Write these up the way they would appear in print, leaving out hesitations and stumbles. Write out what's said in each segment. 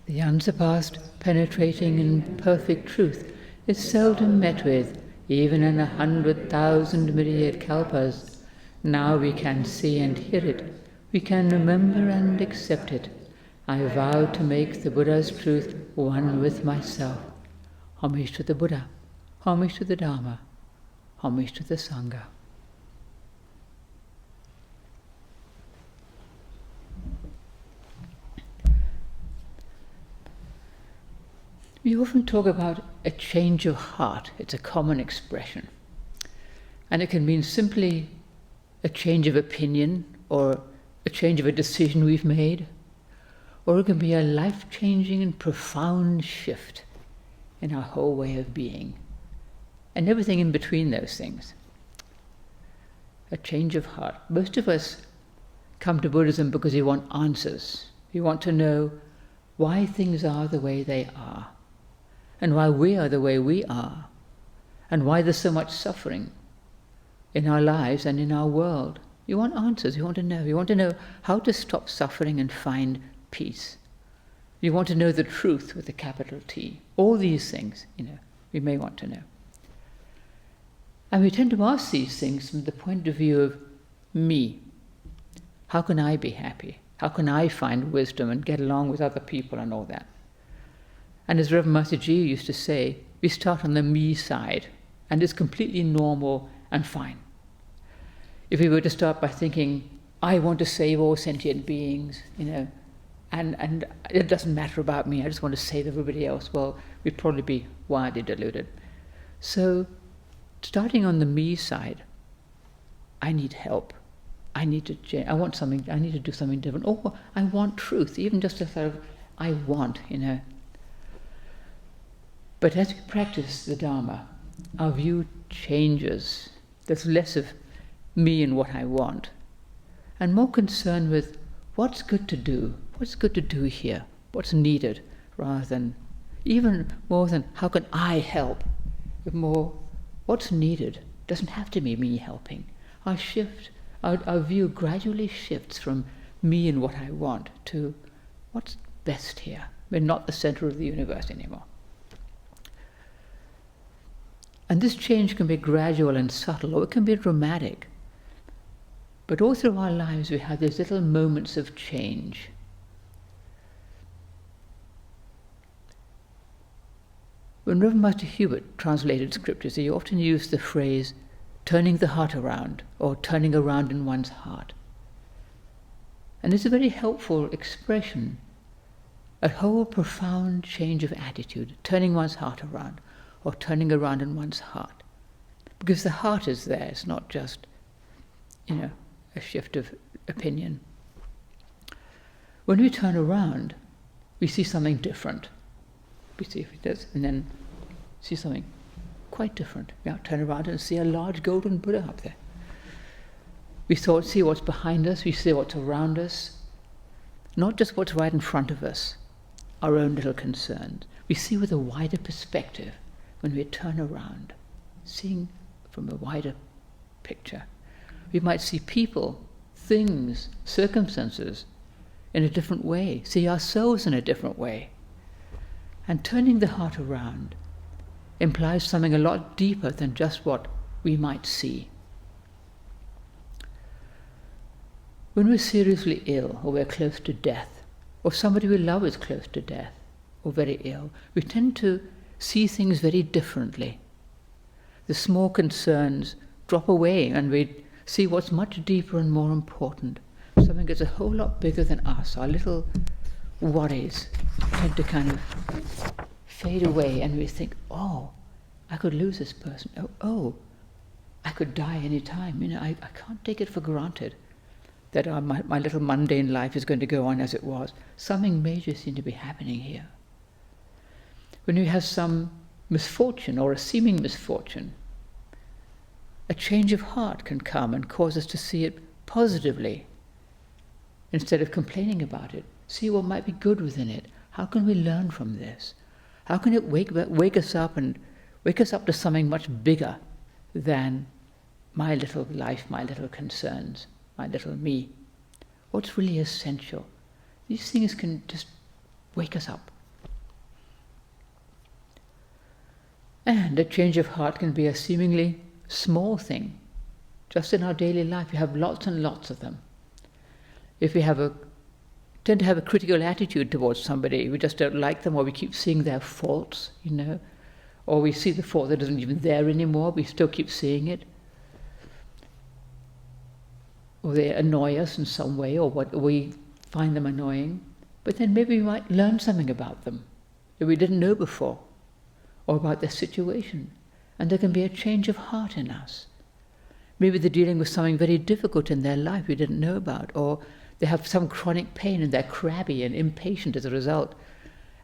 The unsurpassed, penetrating and perfect truth is seldom met with, even in 100,000 myriad kalpas. Now we can see and hear it. We can remember and accept it. I vow to make the Buddha's truth one with myself. Homage to the Buddha. Homage to the Dharma. Homage to the Sangha. We often talk about a change of heart. It's a common expression. And it can mean simply a change of opinion or a change of a decision we've made. Or it can be a life-changing and profound shift in our whole way of being. And everything in between those things. A change of heart. Most of us come to Buddhism because we want answers. We want to know why things are the way they are. And why we are the way we are, and why there's so much suffering in our lives and in our world. You want answers, you want to know. You want to know how to stop suffering and find peace. You want to know the truth with a capital T. All these things, we may want to know. And we tend to ask these things from the point of view of me. How can I be happy? How can I find wisdom and get along with other people and all that? And as Reverend Master Ji used to say, we start on the me side, and it's completely normal and fine. If we were to start by thinking, I want to save all sentient beings, and it doesn't matter about me, I just want to save everybody else, well, we'd probably be wildly deluded. So, starting on the me side, I need help. I need to change. I need to do something different. Or I want truth, even just a sort of, I want. But as we practice the Dharma, our view changes. There's less of me and what I want, and more concern with what's good to do here, what's needed, rather than, even more than how can I help, but more what's needed. Doesn't have to be me helping. Our view gradually shifts from me and what I want to what's best here. We're not the center of the universe anymore. And this change can be gradual and subtle, or it can be dramatic. But all through our lives we have these little moments of change. When Reverend Master Hubert translated scriptures, he often used the phrase, turning the heart around, or turning around in one's heart. And it's a very helpful expression, a whole profound change of attitude, turning one's heart around, or turning around in one's heart. Because the heart is there, it's not just, a shift of opinion. When we turn around, we see something different. We see if it does, and then see something quite different. We turn around and see a large golden Buddha up there. We see what's behind us, we see what's around us, not just what's right in front of us, our own little concerns. We see with a wider perspective when we turn around, seeing from a wider picture. We might see people, things, circumstances in a different way, see ourselves in a different way. And turning the heart around implies something a lot deeper than just what we might see. When we're seriously ill, or we're close to death, or somebody we love is close to death, or very ill, we tend to see things very differently. The small concerns drop away and we see what's much deeper and more important. Something that's a whole lot bigger than us. Our little worries tend to kind of fade away and we think, oh, I could lose this person. Oh, I could die any time. I can't take it for granted that my little mundane life is going to go on as it was. Something major seems to be happening here. When we have some misfortune or a seeming misfortune, a change of heart can come and cause us to see it positively. Instead of complaining about it, see what might be good within it. How can we learn from this? How can it wake us up and wake us up to something much bigger than my little life, my little concerns, my little me? What's really essential? These things can just wake us up And a change of heart can be a seemingly small thing. Just in our daily life, we have lots and lots of them. If we tend to have a critical attitude towards somebody, we just don't like them, or we keep seeing their faults, or we see the fault that isn't even there anymore, we still keep seeing it. Or they annoy us in some way, or we find them annoying. But then maybe we might learn something about them that we didn't know before, or about their situation. And there can be a change of heart in us. Maybe they're dealing with something very difficult in their life we didn't know about, or they have some chronic pain and they're crabby and impatient as a result.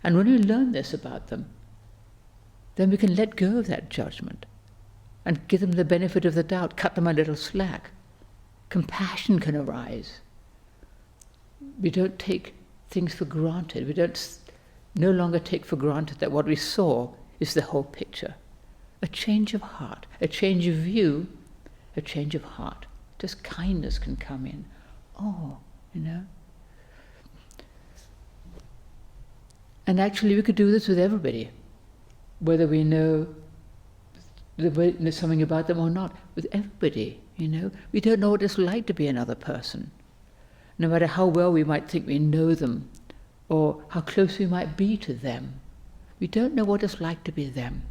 And when we learn this about them, then we can let go of that judgment and give them the benefit of the doubt, cut them a little slack. Compassion can arise. We don't take things for granted. We don't no longer take for granted that what we saw is the whole picture. A change of heart, a change of view, a change of heart. Just kindness can come in. And actually we could do this with everybody, whether we know something about them or not. With everybody, we don't know what it's like to be another person. No matter how well we might think we know them, or how close we might be to them, we don't know what it's like to be them.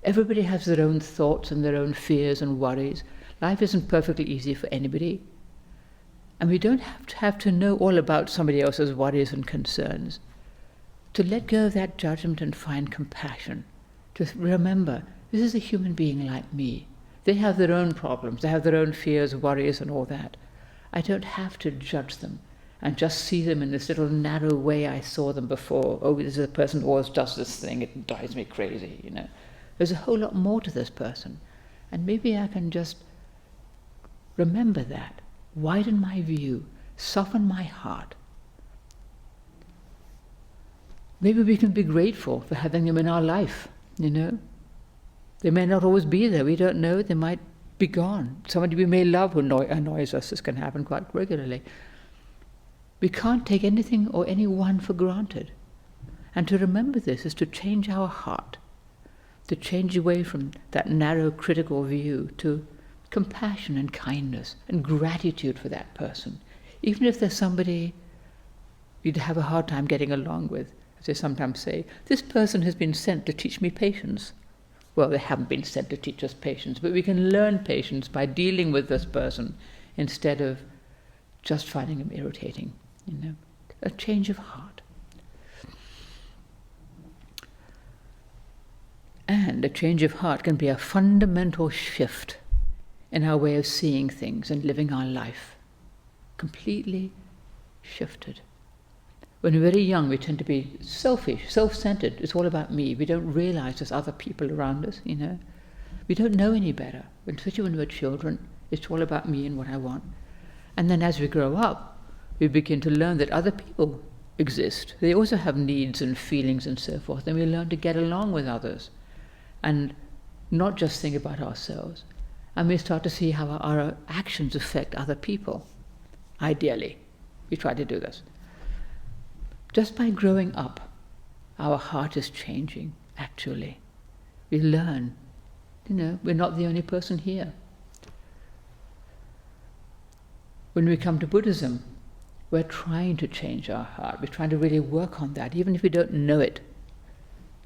Everybody has their own thoughts and their own fears and worries. Life isn't perfectly easy for anybody. And we don't have to know all about somebody else's worries and concerns. To let go of that judgment and find compassion. To remember, this is a human being like me. They have their own problems. They have their own fears, worries, and all that. I don't have to judge them and just see them in this little narrow way I saw them before. Oh, this is a person who always does this thing. It drives me crazy, There's a whole lot more to this person. And maybe I can just remember that. Widen my view, soften my heart. Maybe we can be grateful for having them in our life, They may not always be there, we don't know, they might be gone. Somebody we may love who annoys us, this can happen quite regularly. We can't take anything or anyone for granted. And to remember this is to change our heart, to change away from that narrow critical view to compassion and kindness and gratitude for that person. Even if there's somebody you'd have a hard time getting along with, as they sometimes say, this person has been sent to teach me patience. Well, they haven't been sent to teach us patience, but we can learn patience by dealing with this person instead of just finding them irritating, A change of heart. And a change of heart can be a fundamental shift in our way of seeing things and living our life. Completely shifted. When we're very young, we tend to be selfish, self-centered. It's all about me. We don't realize there's other people around us, We don't know any better. Especially when we're children, it's all about me and what I want. And then as we grow up, we begin to learn that other people exist. They also have needs and feelings and so forth. And we learn to get along with others and not just think about ourselves. And we start to see how our actions affect other people. Ideally, we try to do this. Just by growing up, our heart is changing, actually. We learn, we're not the only person here. When we come to Buddhism, we're trying to change our heart. We're trying to really work on that, even if we don't know it,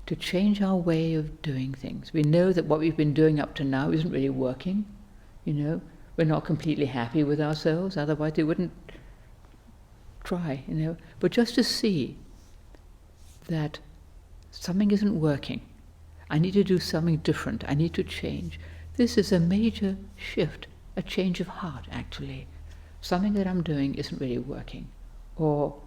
to change our way of doing things. We know that what we've been doing up to now isn't really working. We're not completely happy with ourselves, otherwise we wouldn't try, But just to see that something isn't working, I need to do something different, I need to change. This is a major shift, a change of heart, actually. Something that I'm doing isn't really working, or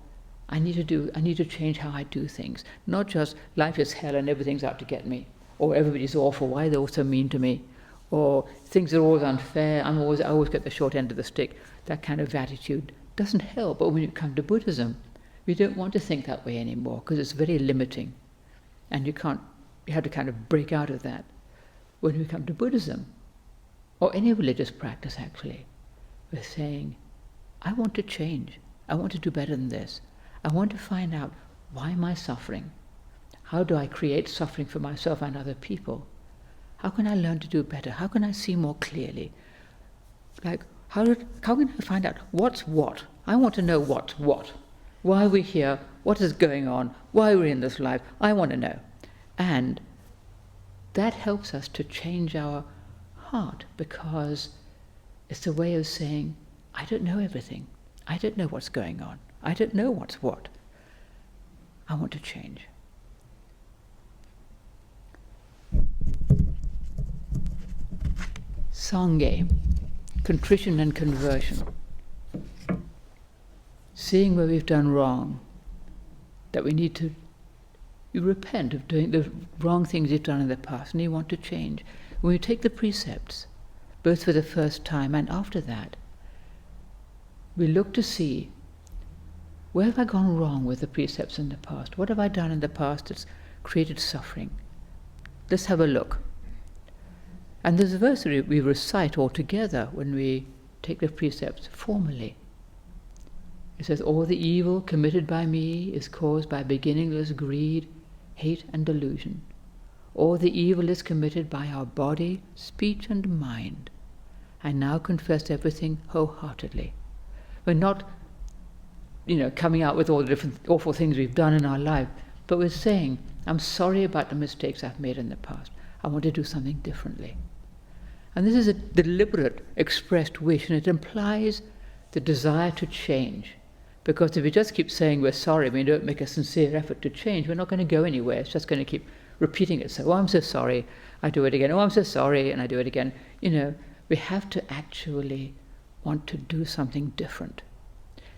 I need to change how I do things. Not just life is hell and everything's out to get me, or everybody's awful, why are they all so mean to me, or things are always unfair, I always get the short end of the stick. That kind of attitude doesn't help. But when you come to Buddhism, we don't want to think that way anymore because it's very limiting, and you have to kind of break out of that. When we come to Buddhism, or any religious practice actually, we're saying, I want to change. I want to do better than this. I want to find out, why am I suffering? How do I create suffering for myself and other people? How can I learn to do better? How can I see more clearly? Like, how can I find out what's what? I want to know what's what. Why are we here? What is going on? Why are we in this life? I want to know. And that helps us to change our heart, because it's a way of saying, I don't know everything. I don't know what's going on. I don't know what's what. I want to change. Sangye, contrition and conversion. Seeing where we've done wrong, that we need to you repent of doing the wrong things you've done in the past, and you want to change. When you take the precepts, both for the first time and after that, we look to see, where have I gone wrong with the precepts in the past? What have I done in the past that's created suffering? Let's have a look. And there's a verse that we recite all together when we take the precepts formally. It says, all the evil committed by me is caused by beginningless greed, hate and delusion. All the evil is committed by our body, speech and mind. I now confess everything wholeheartedly. We're not, coming out with all the different awful things we've done in our life, but we're saying, I'm sorry about the mistakes I've made in the past. I want to do something differently. And this is a deliberate, expressed wish, and it implies the desire to change. Because if we just keep saying we're sorry, we don't make a sincere effort to change, we're not going to go anywhere. It's just going to keep repeating itself. Oh, I'm so sorry, I do it again. Oh, I'm so sorry, and I do it again. We have to actually want to do something different.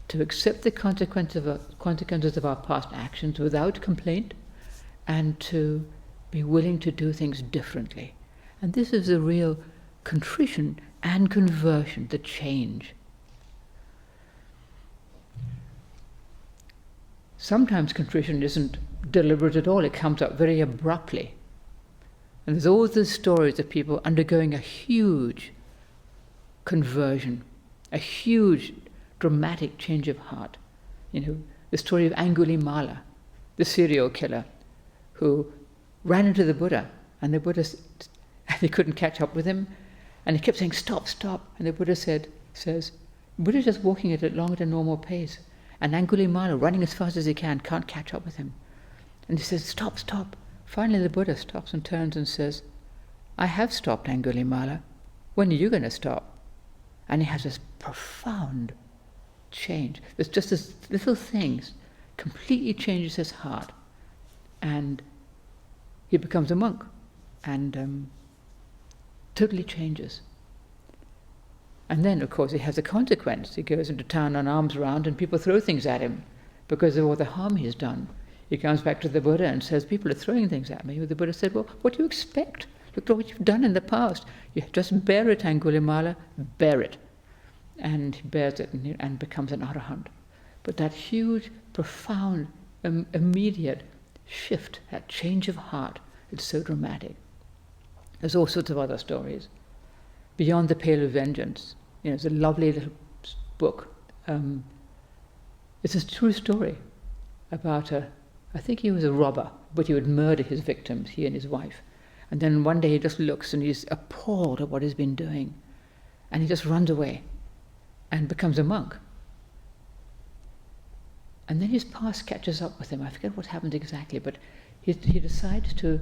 To accept the consequences of our past actions without complaint, and to be willing to do things differently. And this is the real contrition and conversion, the change. Sometimes contrition isn't deliberate at all, it comes up very abruptly. And there's all these stories of people undergoing a huge conversion, a huge dramatic change of heart. The story of Angulimala, the serial killer, who ran into the Buddha, and the Buddha he couldn't catch up with him, and he kept saying, stop, stop. And the Buddha says, the Buddha's just walking along at a normal pace, and Angulimala, running as fast as he can't catch up with him. And he says, stop, stop. Finally the Buddha stops and turns and says, I have stopped, Angulimala. When are you going to stop? And he has this profound change. There's just this little things completely changes his heart, and he becomes a monk, and totally changes. And then, of course, it has a consequence. He goes into town on arms round, and people throw things at him because of all the harm he's done. He comes back to the Buddha and says, people are throwing things at me. The Buddha said, well, what do you expect? Look at what you've done in the past. You just bear it, Angulimala, bear it. And he bears it and becomes an arahant. But that huge, profound, immediate shift, that change of heart, it's so dramatic. There's all sorts of other stories. Beyond the Pale of Vengeance, it's a lovely little book. It's a true story about I think he was a robber, but he would murder his victims, he and his wife. And then one day he just looks and he's appalled at what he's been doing. And he just runs away and becomes a monk. And then his past catches up with him. I forget what happened exactly, but he decides to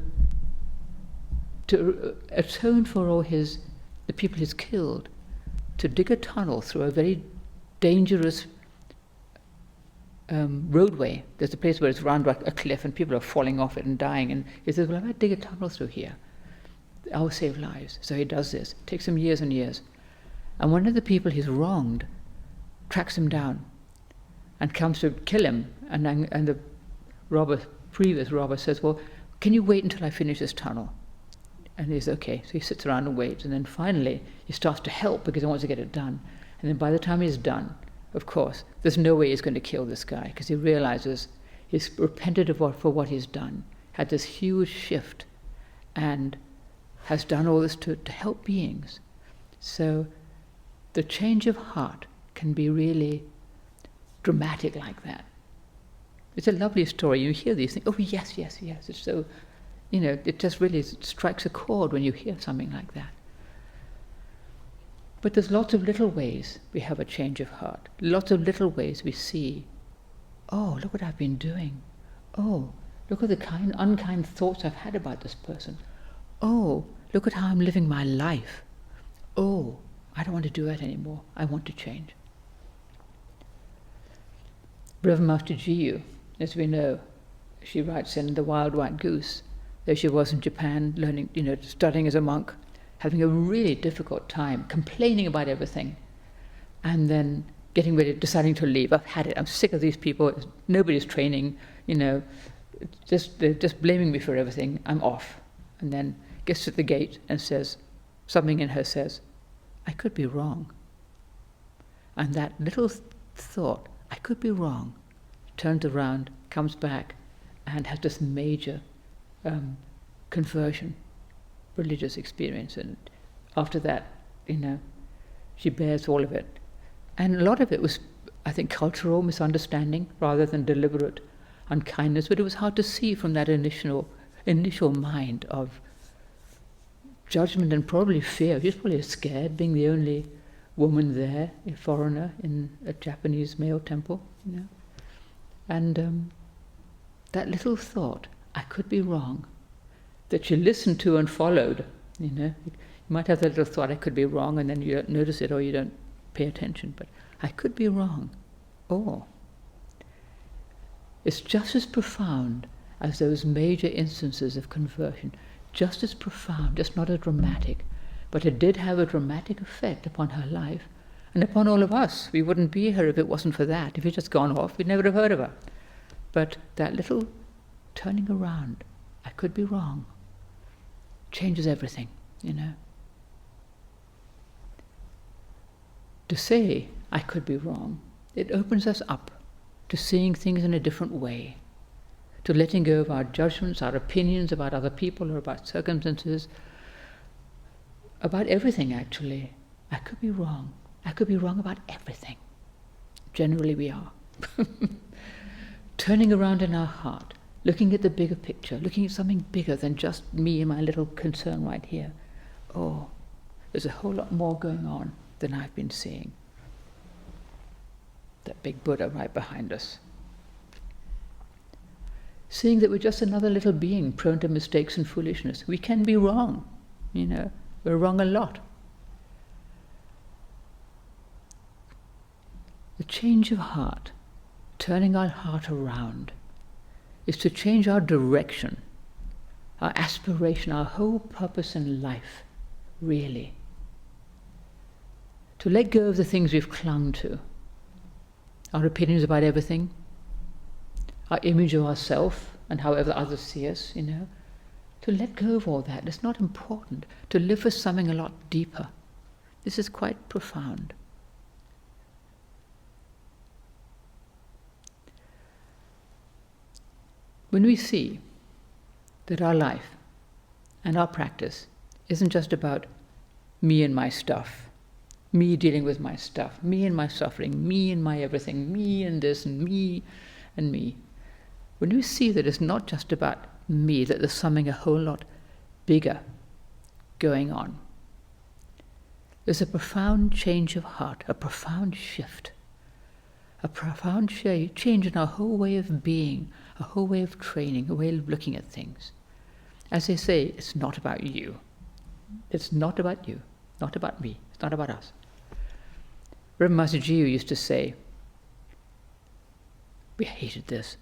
atone for all the people he's killed, to dig a tunnel through a very dangerous roadway. There's a place where it's round like a cliff and people are falling off it and dying. And he says, well, I might dig a tunnel through here. I'll save lives. So he does this. It takes him years and years. And one of the people he's wronged tracks him down and comes to kill him. And the previous robber says, well, can you wait until I finish this tunnel? And he's okay. So he sits around and waits. And then finally he starts to help because he wants to get it done. And then by the time he's done, of course, there's no way he's going to kill this guy, because he realizes he's repented for what he's done, had this huge shift, and has done all this to help beings. So the change of heart can be really dramatic like that. It's a lovely story. You hear these things, oh yes, yes, yes. It's so it just really strikes a chord when you hear something like that. But there's lots of little ways we have a change of heart. Lots of little ways we see, oh, look what I've been doing. Oh, look at the unkind thoughts I've had about this person. Oh, look at how I'm living my life. Oh, I don't want to do that anymore. I want to change. Reverend Master Jiyu, as we know, she writes in The Wild White Goose, there she was in Japan learning, studying as a monk, having a really difficult time, complaining about everything, and then getting ready, deciding to leave. I've had it. I'm sick of these people. Nobody's training. They're just blaming me for everything. I'm off. And then gets to the gate and says, something in her says, I could be wrong. And that little thought, I could be wrong, turns around, comes back, and has this major conversion, religious experience. And after that, she bears all of it. And a lot of it was, I think, cultural misunderstanding rather than deliberate unkindness, but it was hard to see from that initial mind of judgment and probably fear. She was probably scared, being the only woman there, a foreigner in a Japanese male temple, And that little thought, I could be wrong, that she listened to and followed. You might have that little thought, I could be wrong, and then you don't notice it or you don't pay attention, but I could be wrong. Oh. It's just as profound as those major instances of conversion, just as profound, just not as dramatic, but it did have a dramatic effect upon her life and upon all of us. We wouldn't be here if it wasn't for that. If he'd just gone off, we'd never have heard of her. But that little turning around, I could be wrong, changes everything, To say, I could be wrong, it opens us up to seeing things in a different way, to letting go of our judgments, our opinions about other people or about circumstances, about everything actually. I could be wrong. I could be wrong about everything. Generally we are. Turning around in our heart, looking at the bigger picture, looking at something bigger than just me and my little concern right here. Oh, there's a whole lot more going on than I've been seeing. That big Buddha right behind us. Seeing that we're just another little being prone to mistakes and foolishness. We can be wrong, We're wrong a lot. The change of heart, turning our heart around, is to change our direction, our aspiration, our whole purpose in life, really. To let go of the things we've clung to, our opinions about everything, our image of ourselves and however others see us, to let go of all that. It's not important. To live for something a lot deeper. This is quite profound. When we see that our life and our practice isn't just about me and my stuff, me dealing with my stuff, me and my suffering, me and my everything, me and this and me and me. When we see that it's not just about me, that there's something a whole lot bigger going on, there's a profound change of heart, a profound shift, a profound change in our whole way of being, a whole way of training, a way of looking at things. As they say, it's not about you. It's not about you, not about me, it's not about us. Reverend Master Jiyu used to say, we hated this,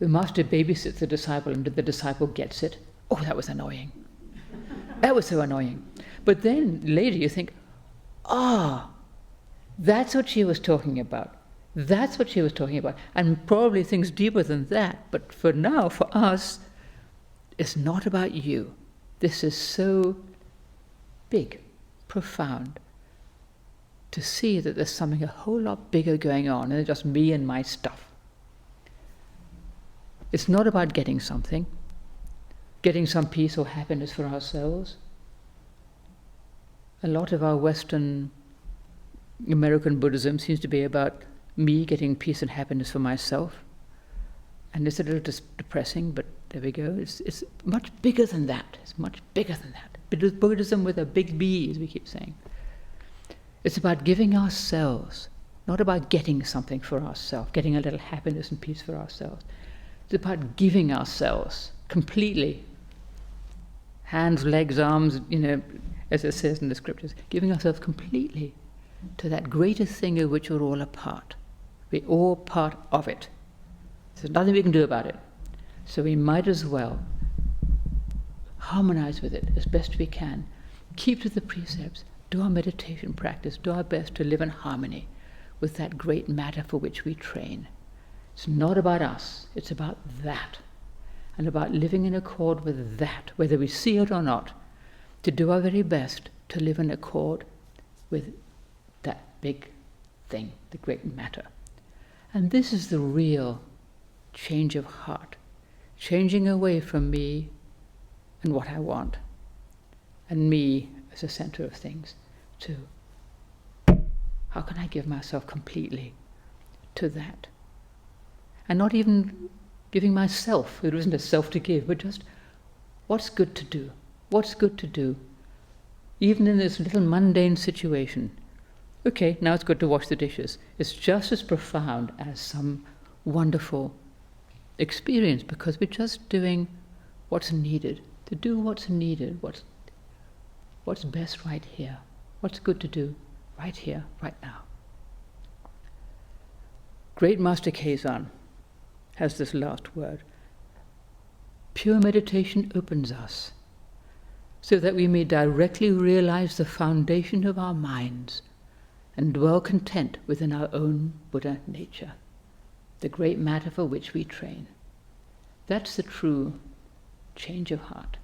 the master babysits the disciple and the disciple gets it. Oh, that was annoying. That was so annoying. But then later you think, that's what she was talking about. That's what she was talking about. And probably things deeper than that. But for now, for us, it's not about you. This is so big, profound, to see that there's something a whole lot bigger going on than just me and my stuff. It's not about getting something, getting some peace or happiness for ourselves. A lot of our Western American Buddhism seems to be about me getting peace and happiness for myself. And it's a little depressing, but There we go. It's much bigger than that. It's much bigger than that. Buddhism with a big B, as we keep saying. It's about giving ourselves, not about getting something for ourselves, getting a little happiness and peace for ourselves. It's about giving ourselves completely. Hands, legs, arms, as it says in the scriptures, giving ourselves completely to that greater thing of which we're all a part. We're all part of it. There's nothing we can do about it. So we might as well harmonize with it as best we can, keep to the precepts, do our meditation practice, do our best to live in harmony with that great matter for which we train. It's not about us, it's about that, and about living in accord with that, whether we see it or not, to do our very best to live in accord with that big thing, the great matter. And this is the real change of heart, changing away from me and what I want, and me as a center of things, to how can I give myself completely to that? And not even giving myself, there isn't a self to give, but just what's good to do, what's good to do, even in this little mundane situation. Okay, now it's good to wash the dishes. It's just as profound as some wonderful experience, because we're just doing what's needed, to do what's needed, what's best right here, what's good to do right here, right now. Great Master Kazan has this last word. Pure meditation opens us so that we may directly realize the foundation of our minds and dwell content within our own Buddha nature, the great matter for which we train. That's the true change of heart.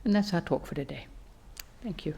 And that's our talk for today. Thank you.